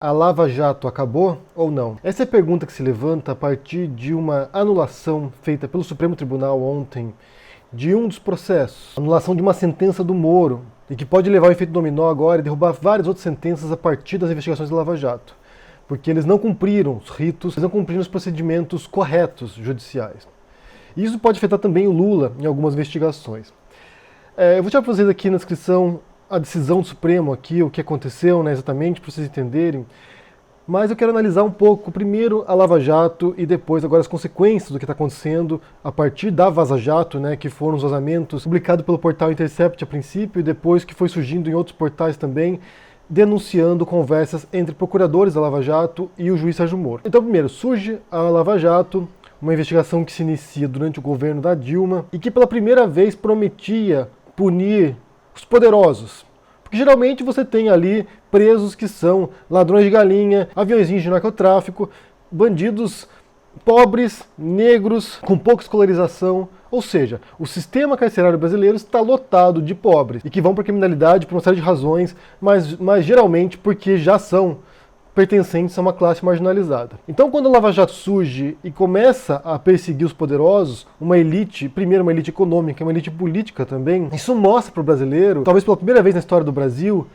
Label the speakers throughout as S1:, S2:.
S1: A Lava Jato acabou ou não? Essa é a pergunta que se levanta a partir de uma anulação feita pelo Supremo Tribunal ontem de um dos processos, anulação de uma sentença do Moro, e que pode levar ao efeito dominó agora e derrubar várias outras sentenças a partir das investigações da Lava Jato, porque eles não cumpriram os ritos, eles não cumpriram os procedimentos corretos judiciais. E isso pode afetar também o Lula em algumas investigações. Eu vou tirar para vocês aqui na descrição a decisão do Supremo aqui, o que aconteceu, né, exatamente, para vocês entenderem. Mas eu quero analisar um pouco, primeiro, a Lava Jato e depois agora as consequências do que está acontecendo a partir da Vaza Jato, né, que foram os vazamentos publicados pelo portal Intercept a princípio e depois que foi surgindo em outros portais também, denunciando conversas entre procuradores da Lava Jato e o juiz Sérgio Moro. Então, primeiro, surge a Lava Jato, uma investigação que se inicia durante o governo da Dilma e que pela primeira vez prometia punir os poderosos. Porque geralmente você tem ali presos que são ladrões de galinha, aviãozinhos de narcotráfico, bandidos pobres, negros, com pouca escolarização. Ou seja, o sistema carcerário brasileiro está lotado de pobres e que vão para a criminalidade por uma série de razões, mas geralmente porque já são pertencentes a uma classe marginalizada. Então, quando a Lava Jato surge e começa a perseguir os poderosos, uma elite, primeiro uma elite econômica, uma elite política também, isso mostra para o brasileiro, talvez pela primeira vez na história do Brasil,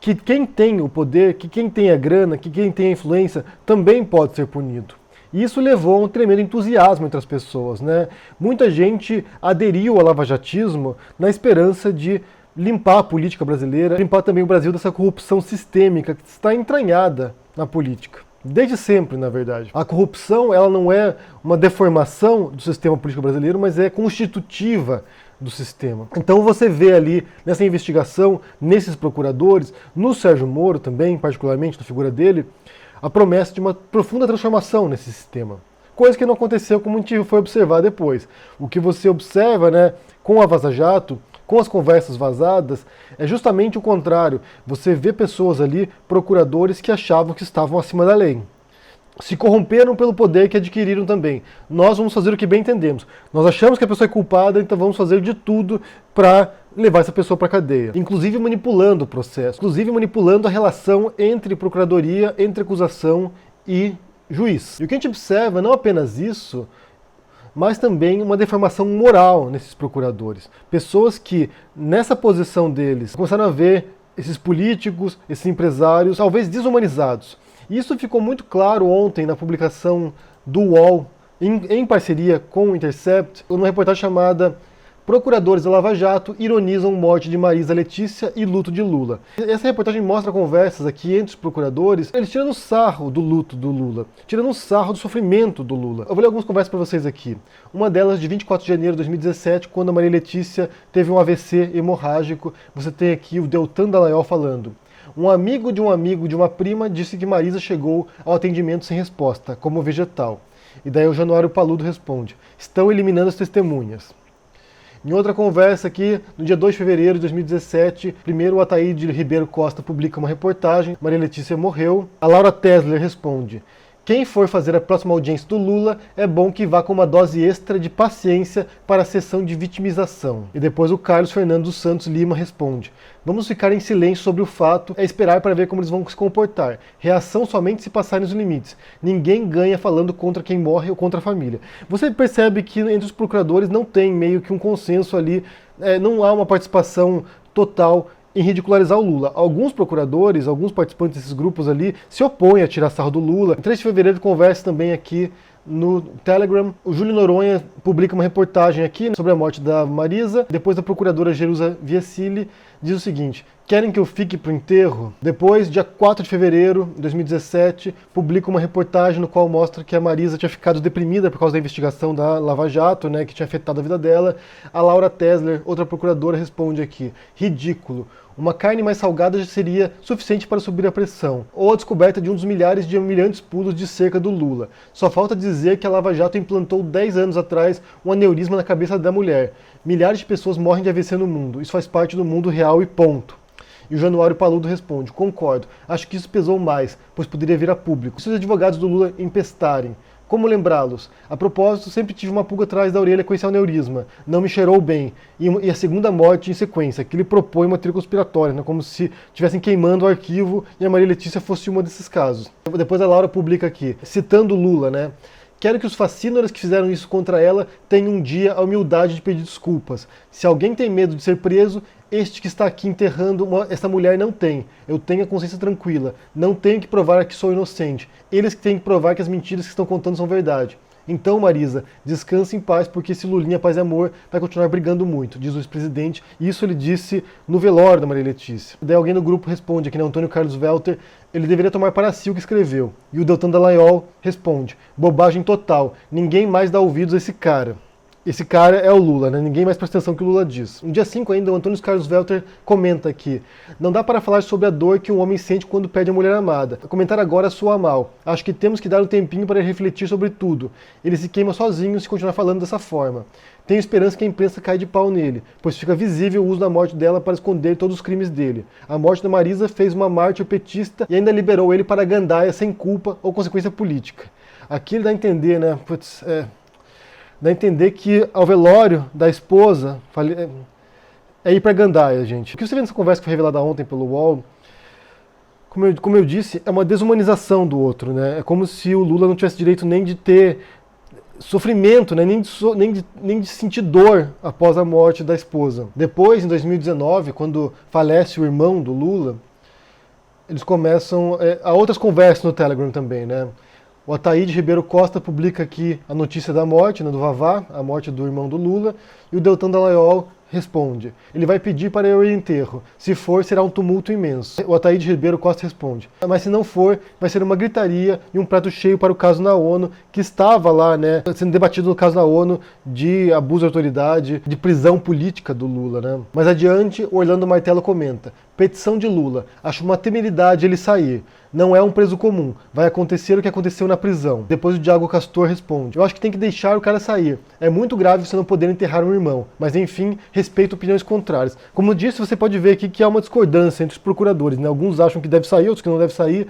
S1: que quem tem o poder, que quem tem a grana, que quem tem a influência, também pode ser punido. E isso levou a um tremendo entusiasmo entre as pessoas, né? Muita gente aderiu ao lavajatismo na esperança de limpar a política brasileira, limpar também o Brasil dessa corrupção sistêmica que está entranhada na política. Desde sempre, na verdade. A corrupção, ela não é uma deformação do sistema político brasileiro, mas é constitutiva do sistema. Então você vê ali, nessa investigação, nesses procuradores, no Sérgio Moro também, particularmente na figura dele, a promessa de uma profunda transformação nesse sistema. Coisa que não aconteceu como a gente foi observar depois. O que você observa, né, com a Vaza Jato, com as conversas vazadas, é justamente o contrário. Você vê pessoas ali, procuradores, que achavam que estavam acima da lei. Se corromperam pelo poder que adquiriram também. Nós vamos fazer o que bem entendemos. Nós achamos que a pessoa é culpada, então vamos fazer de tudo para levar essa pessoa para a cadeia. Inclusive manipulando o processo, inclusive manipulando a relação entre procuradoria, entre acusação e juiz. E o que a gente observa, não apenas isso, mas também uma deformação moral nesses procuradores. Pessoas que, nessa posição deles, começaram a ver esses políticos, esses empresários, talvez desumanizados. E isso ficou muito claro ontem na publicação do UOL, em parceria com o Intercept, numa reportagem chamada Procuradores da Lava Jato ironizam morte de Marisa Letícia e luto de Lula. Essa reportagem mostra conversas aqui entre os procuradores, eles tirando sarro do luto do Lula, tirando sarro do sofrimento do Lula. Eu vou ler algumas conversas para vocês aqui. Uma delas de 24 de janeiro de 2017, quando a Maria Letícia teve um AVC hemorrágico. Você tem aqui o Deltan Dallagnol falando. Um amigo de uma prima disse que Marisa chegou ao atendimento sem resposta, como vegetal. E daí o Januário Paludo responde, estão eliminando as testemunhas. Em outra conversa aqui, no dia 2 de fevereiro de 2017, primeiro o Ataíde Ribeiro Costa publica uma reportagem, Maria Letícia morreu. A Laura Tesler responde, quem for fazer a próxima audiência do Lula, é bom que vá com uma dose extra de paciência para a sessão de vitimização. E depois o Carlos Fernando dos Santos Lima responde, vamos ficar em silêncio sobre o fato, é esperar para ver como eles vão se comportar. Reação somente se passarem os limites. Ninguém ganha falando contra quem morre ou contra a família. Você percebe que entre os procuradores não tem meio que um consenso ali, não há uma participação total em ridicularizar o Lula. Alguns procuradores, alguns participantes desses grupos ali se opõem a tirar sarro do Lula. Em 3 de fevereiro conversa também aqui no Telegram. O Júlio Noronha publica uma reportagem aqui sobre a morte da Marisa. Depois a procuradora Jerusa Viecili diz o seguinte, querem que eu fique pro enterro? Depois, dia 4 de fevereiro de 2017, publica uma reportagem no qual mostra que a Marisa tinha ficado deprimida por causa da investigação da Lava Jato, né, que tinha afetado a vida dela. A Laura Tesler, outra procuradora, responde aqui, ridículo. Uma carne mais salgada já seria suficiente para subir a pressão. Ou a descoberta de um dos milhares de humilhantes pulos de cerca do Lula. Só falta dizer que a Lava Jato implantou 10 anos atrás um aneurisma na cabeça da mulher. Milhares de pessoas morrem de AVC no mundo. Isso faz parte do mundo real e ponto. E o Januário Paludo responde, concordo, acho que isso pesou mais, pois poderia vir a público. Se os advogados do Lula empestarem, Como lembrá-los? A propósito, sempre tive uma pulga atrás da orelha com esse aneurisma. Não me cheirou bem. E a segunda morte em sequência, que ele propõe uma teoria conspiratória, né? Como se estivessem queimando o arquivo e a Maria Letícia fosse uma desses casos. Depois a Laura publica aqui, citando Lula, né? Quero que os fascínoras que fizeram isso contra ela tenham um dia a humildade de pedir desculpas. Se alguém tem medo de ser preso, este que está aqui enterrando essa mulher não tem. Eu tenho a consciência tranquila. Não tenho que provar que sou inocente. Eles que têm que provar que as mentiras que estão contando são verdade. Então, Marisa, descanse em paz, porque esse Lulinha Paz e Amor vai continuar brigando muito, diz o ex-presidente. Isso ele disse no velório da Maria Letícia. Daí alguém no grupo responde aqui, né, Antônio Carlos Welter, ele deveria tomar para si o que escreveu. E o Deltan Dallagnol responde, bobagem total, ninguém mais dá ouvidos a esse cara. Esse cara é o Lula, né? Ninguém mais presta atenção no que o Lula diz. No dia 5 ainda, o Antônio Carlos Welter comenta aqui, não dá para falar sobre a dor que um homem sente quando perde a mulher amada. Comentar agora soa mal. Acho que temos que dar um tempinho para refletir sobre tudo. Ele se queima sozinho se continuar falando dessa forma. Tenho esperança que a imprensa caia de pau nele, pois fica visível o uso da morte dela para esconder todos os crimes dele. A morte da Marisa fez uma mártir petista e ainda liberou ele para a gandaia sem culpa ou consequência política. Aqui ele dá a entender, né? Dá a entender que ao velório da esposa é ir pra gandaia, gente. O que você vê nessa conversa que foi revelada ontem pelo UOL, como eu disse, é uma desumanização do outro, né? É como se o Lula não tivesse direito nem de ter sofrimento, né? nem de sentir dor após a morte da esposa. Depois, em 2019, quando falece o irmão do Lula, eles começam a outras conversas no Telegram também, né? O Ataíde Ribeiro Costa publica aqui a notícia da morte, né, do Vavá, a morte do irmão do Lula, e o Deltan Dallagnol responde. Ele vai pedir para eu ir ao enterro. Se for, será um tumulto imenso. O Ataíde Ribeiro Costa responde. Mas se não for, vai ser uma gritaria e um prato cheio para o caso na ONU, que estava lá, né, sendo debatido no caso na ONU de abuso de autoridade, de prisão política do Lula, né. Mais adiante, o Orlando Martello comenta. Petição de Lula. Acho uma temeridade ele sair. Não é um preso comum. Vai acontecer o que aconteceu na prisão. Depois o Diago Castor responde. Eu acho que tem que deixar o cara sair. É muito grave você não poder enterrar um irmão. Mas enfim, respeito opiniões contrárias. Como eu disse, você pode ver aqui que há uma discordância entre os procuradores, né? Alguns acham que deve sair, outros que não deve sair.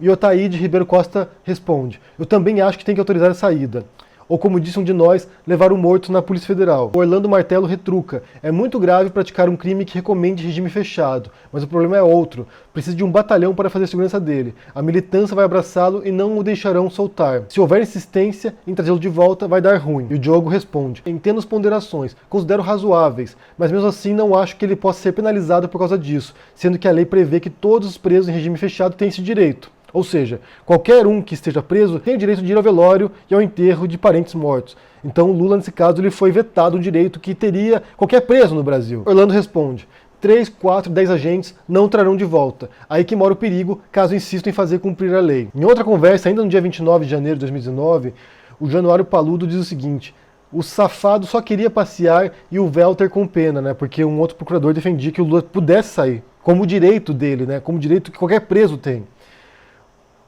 S1: E o Ataíde Ribeiro Costa responde. Eu também acho que tem que autorizar a saída. Ou como disse um de nós, levar o morto na Polícia Federal. O Orlando Martello retruca. É muito grave praticar um crime que recomende regime fechado, mas o problema é outro. Precisa de um batalhão para fazer a segurança dele. A militância vai abraçá-lo e não o deixarão soltar. Se houver insistência em trazê-lo de volta, vai dar ruim. E o Diogo responde. Entendo as ponderações, considero razoáveis, mas mesmo assim não acho que ele possa ser penalizado por causa disso, sendo que a lei prevê que todos os presos em regime fechado têm esse direito. Ou seja, qualquer um que esteja preso tem o direito de ir ao velório e ao enterro de parentes mortos. Então o Lula, nesse caso, ele foi vetado um direito que teria qualquer preso no Brasil. Orlando responde, 3, 4, 10 agentes não trarão de volta. Aí que mora o perigo, caso insistam em fazer cumprir a lei. Em outra conversa, ainda no dia 29 de janeiro de 2019, o Januário Paludo diz o seguinte, o safado só queria passear e o Welter com pena, né? Porque um outro procurador defendia que o Lula pudesse sair, como direito dele, né? Como direito que qualquer preso tem.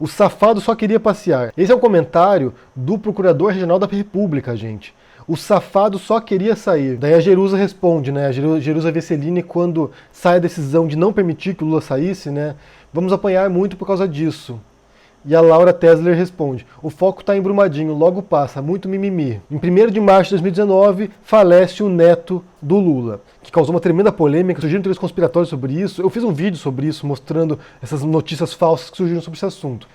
S1: O safado só queria passear. Esse é um comentário do Procurador Regional da República, gente. O safado só queria sair. Daí a Jerusa responde, né? A Jerusa Vesselini, quando sai a decisão de não permitir que o Lula saísse, né? Vamos apanhar muito por causa disso. E a Laura Tesler responde, o foco está em Brumadinho, logo passa, muito mimimi. Em 1º de março de 2019, falece o neto do Lula, que causou uma tremenda polêmica, surgiram teorias conspiratórias sobre isso. Eu fiz um vídeo sobre isso, mostrando essas notícias falsas que surgiram sobre esse assunto.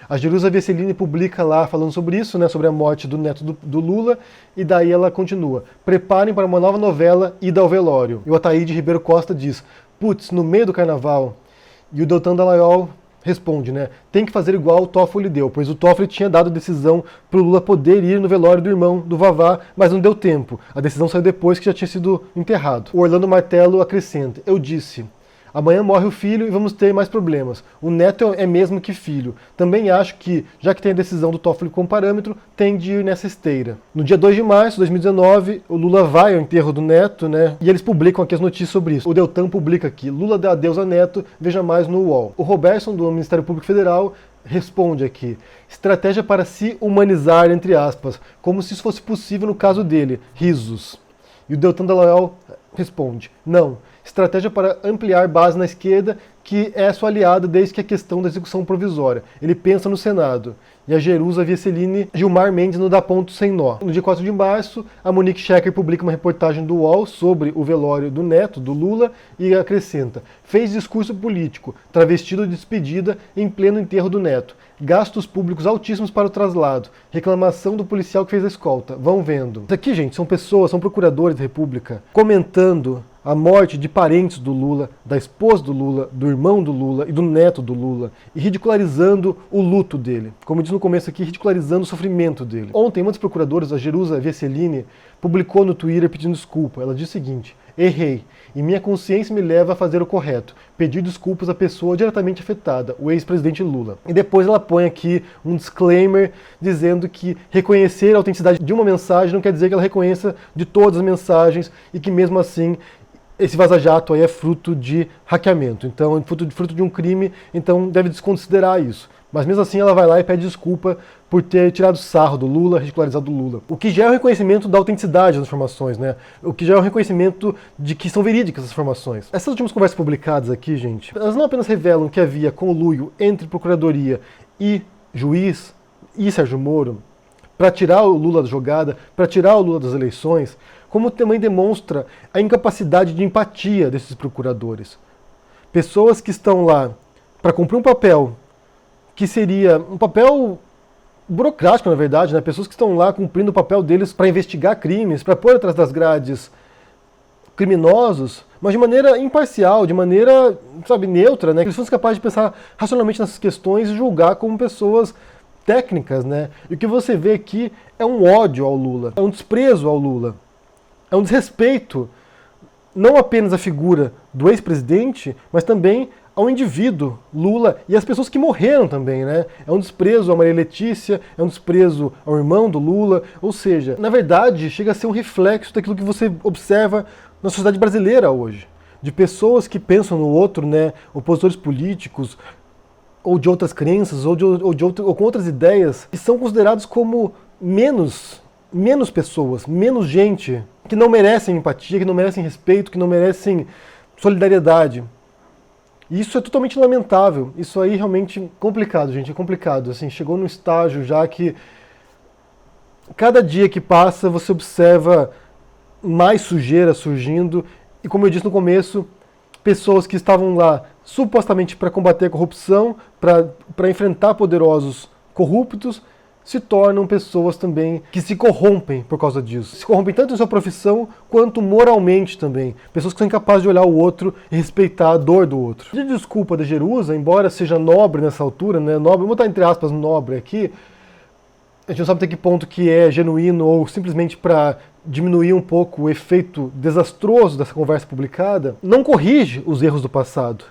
S1: A Jerusa Vesselini publica lá falando sobre isso, né, sobre a morte do neto do Lula, e daí ela continua. Preparem para uma nova novela, Ida ao Velório. E o Ataíde Ribeiro Costa diz, putz, no meio do carnaval. E o Deltan Dallagnol responde, né? Tem que fazer igual o Toffoli deu, pois o Toffoli tinha dado a decisão para o Lula poder ir no velório do irmão do Vavá, mas não deu tempo. A decisão saiu depois que já tinha sido enterrado. O Orlando Martello acrescenta, eu disse, amanhã morre o filho e vamos ter mais problemas. O neto é mesmo que filho. Também acho que, já que tem a decisão do Toffoli como parâmetro, tem de ir nessa esteira. No dia 2 de março de 2019, o Lula vai ao enterro do neto, né? E eles publicam aqui as notícias sobre isso. O Deltan publica aqui, Lula dá adeus a neto, veja mais no UOL. O Robertson, do Ministério Público Federal, responde aqui, estratégia para se humanizar, entre aspas, como se isso fosse possível no caso dele, risos. E o Deltan Dallagnol responde, não, estratégia para ampliar base na esquerda que é sua aliada desde que a questão da execução provisória. Ele pensa no Senado. E a Jerusa Vesseline Gilmar Mendes não dá ponto sem nó. No dia 4 de março, a Monique Schecker publica uma reportagem do UOL sobre o velório do neto, do Lula, e acrescenta: fez discurso político, travestido de despedida em pleno enterro do neto. Gastos públicos altíssimos para o traslado. Reclamação do policial que fez a escolta. Vão vendo. Isso aqui, gente, são pessoas, são procuradores da República, comentando a morte de parentes do Lula, da esposa do Lula, do irmão do Lula e do neto do Lula, e ridicularizando o luto dele. Como eu disse no começo aqui, ridicularizando o sofrimento dele. Ontem, uma das procuradoras, a Jerusa Vesseline, publicou no Twitter pedindo desculpa. Ela disse o seguinte: errei, e minha consciência me leva a fazer o correto, pedir desculpas à pessoa diretamente afetada, o ex-presidente Lula. E depois ela põe aqui um disclaimer dizendo que reconhecer a autenticidade de uma mensagem não quer dizer que ela reconheça de todas as mensagens e que mesmo assim esse vaza-jato aí é fruto de hackeamento, então é fruto de um crime, então deve desconsiderar isso. Mas mesmo assim ela vai lá e pede desculpa por ter tirado sarro do Lula, ridicularizado o Lula. O que já é um reconhecimento da autenticidade das informações, né? O que já é um reconhecimento de que são verídicas as informações. Essas últimas conversas publicadas aqui, gente, elas não apenas revelam que havia conluio entre Procuradoria e juiz e Sérgio Moro para tirar o Lula da jogada, para tirar o Lula das eleições, como também demonstra a incapacidade de empatia desses procuradores. Pessoas que estão lá para cumprir um papel que seria um papel burocrático, na verdade, né? Pessoas que estão lá cumprindo o papel deles para investigar crimes, para pôr atrás das grades criminosos, mas de maneira imparcial, de maneira, sabe, neutra, né? Que eles fossem capazes de pensar racionalmente nessas questões e julgar como pessoas técnicas, né? E o que você vê aqui é um ódio ao Lula, é um desprezo ao Lula, é um desrespeito não apenas à figura do ex-presidente, mas também ao indivíduo Lula e às pessoas que morreram também, né? É um desprezo a Maria Letícia, é um desprezo ao irmão do Lula, ou seja, na verdade chega a ser um reflexo daquilo que você observa na sociedade brasileira hoje, de pessoas que pensam no outro, né? Opositores políticos, ou de outras crenças, ou com outras ideias, que são considerados como menos pessoas, menos gente, que não merecem empatia, que não merecem respeito, que não merecem solidariedade. E isso é totalmente lamentável. Isso aí realmente é complicado, gente, é complicado. Assim, chegou num estágio já que cada dia que passa você observa mais sujeira surgindo e, como eu disse no começo, pessoas que estavam lá supostamente para combater a corrupção, para enfrentar poderosos corruptos, se tornam pessoas também que se corrompem por causa disso. Se corrompem tanto em sua profissão, quanto moralmente também. Pessoas que são incapazes de olhar o outro e respeitar a dor do outro. A desculpa da Jerusa, embora seja nobre nessa altura, né, nobre, vou botar entre aspas nobre aqui, a gente não sabe até que ponto que é genuíno ou simplesmente para diminuir um pouco o efeito desastroso dessa conversa publicada, não corrige os erros do passado.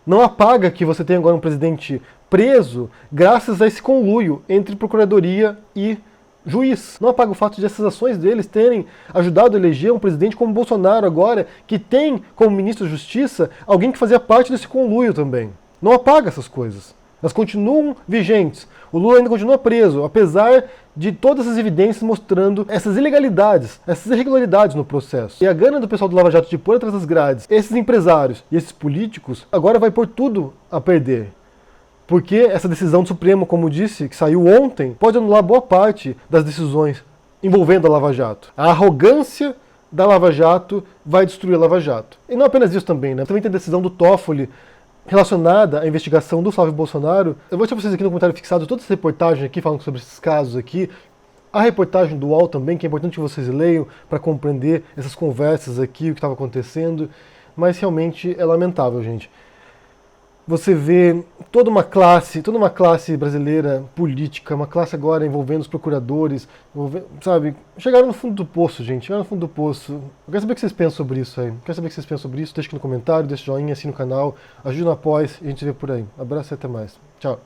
S1: Não apaga que você tem agora um presidente preso graças a esse conluio entre procuradoria e juiz. Não apaga o fato de essas ações deles terem ajudado a eleger um presidente como Bolsonaro agora, que tem como ministro da Justiça alguém que fazia parte desse conluio também. Não apaga essas coisas. Elas continuam vigentes. O Lula ainda continua preso, apesar de todas as evidências mostrando essas ilegalidades, essas irregularidades no processo. E a gana do pessoal do Lava Jato de pôr atrás das grades esses empresários e esses políticos agora vai pôr tudo a perder. Porque essa decisão do Supremo, como disse, que saiu ontem, pode anular boa parte das decisões envolvendo a Lava Jato. A arrogância da Lava Jato vai destruir a Lava Jato. E não apenas isso também, né? Também tem a decisão do Toffoli relacionada à investigação do Flávio Bolsonaro. Eu vou deixar pra vocês aqui no comentário fixado toda essa reportagem aqui, falando sobre esses casos aqui. A reportagem do UOL também, que é importante que vocês leiam para compreender essas conversas aqui, o que estava acontecendo. Mas realmente é lamentável, gente. Você vê toda uma classe brasileira política, uma classe agora envolvendo os procuradores, sabe? Chegaram no fundo do poço, gente, chegaram no fundo do poço. Eu quero saber o que vocês pensam sobre isso aí. Quero saber o que vocês pensam sobre isso, deixa aqui no comentário, deixa o joinha, assina o canal, ajuda no apoio e a gente se vê por aí. Abraço e até mais. Tchau.